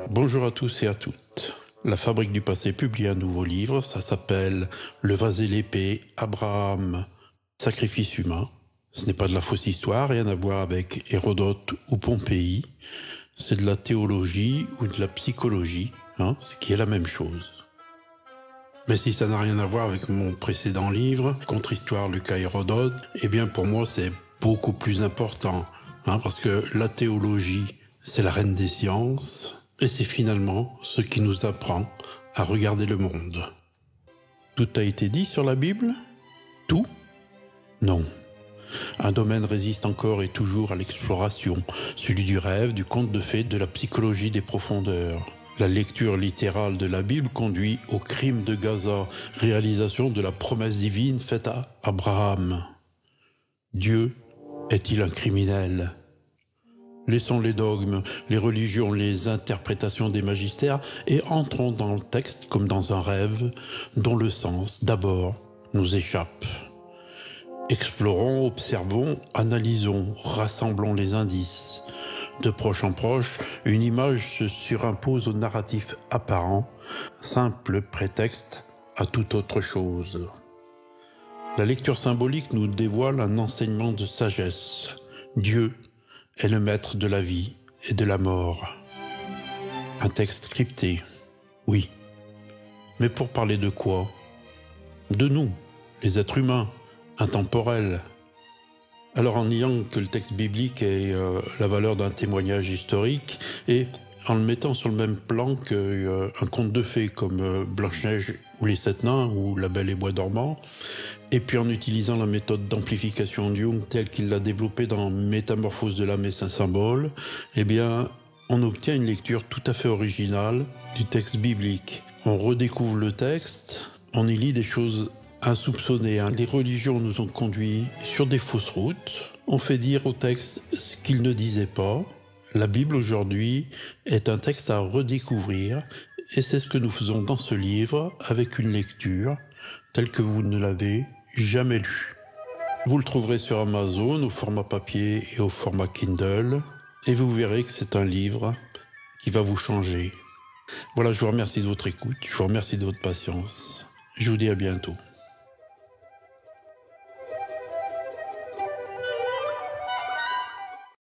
Bonjour à tous et à toutes. La Fabrique du Passé publie un nouveau livre, ça s'appelle « Le vase et l'épée, Abraham, sacrifice humain ». Ce n'est pas de la fausse histoire, rien à voir avec Hérodote ou Pompéi. C'est de la théologie ou de la psychologie, ce qui est la même chose. Mais si ça n'a rien à voir avec mon précédent livre, Contre-histoire Lucas Hérodote, eh bien pour moi c'est beaucoup plus important, parce que la théologie, c'est la reine des sciences, et c'est finalement ce qui nous apprend à regarder le monde. Tout a été dit sur la Bible ? Tout ? Non. Un domaine résiste encore et toujours à l'exploration, celui du rêve, du conte de fées, de la psychologie des profondeurs. La lecture littérale de la Bible conduit au crime de Gaza, réalisation de la promesse divine faite à Abraham. Dieu est-il un criminel ? Laissons les dogmes, les religions, les interprétations des magistères et entrons dans le texte comme dans un rêve dont le sens, d'abord, nous échappe. Explorons, observons, analysons, rassemblons les indices. De proche en proche, une image se surimpose au narratif apparent, simple prétexte à toute autre chose. La lecture symbolique nous dévoile un enseignement de sagesse. Dieu est le maître de la vie et de la mort. Un texte crypté, oui. Mais pour parler de quoi ? De nous, les êtres humains, intemporels. Alors en niant que le texte biblique ait la valeur d'un témoignage historique et en le mettant sur le même plan qu'un conte de fées comme Blanche-Neige ou les Sept Nains ou La Belle et Bois dormant, et puis en utilisant la méthode d'amplification de Jung telle qu'il l'a développée dans Métamorphose de l'âme et ses symboles, eh bien on obtient une lecture tout à fait originale du texte biblique. On redécouvre le texte, on y lit des choses insoupçonnées. Les religions nous ont conduits sur des fausses routes. On fait dire au texte ce qu'il ne disait pas. La Bible aujourd'hui est un texte à redécouvrir et c'est ce que nous faisons dans ce livre avec une lecture telle que vous ne l'avez jamais lue. Vous le trouverez sur Amazon au format papier et au format Kindle et vous verrez que c'est un livre qui va vous changer. Voilà, je vous remercie de votre écoute, je vous remercie de votre patience. Je vous dis à bientôt.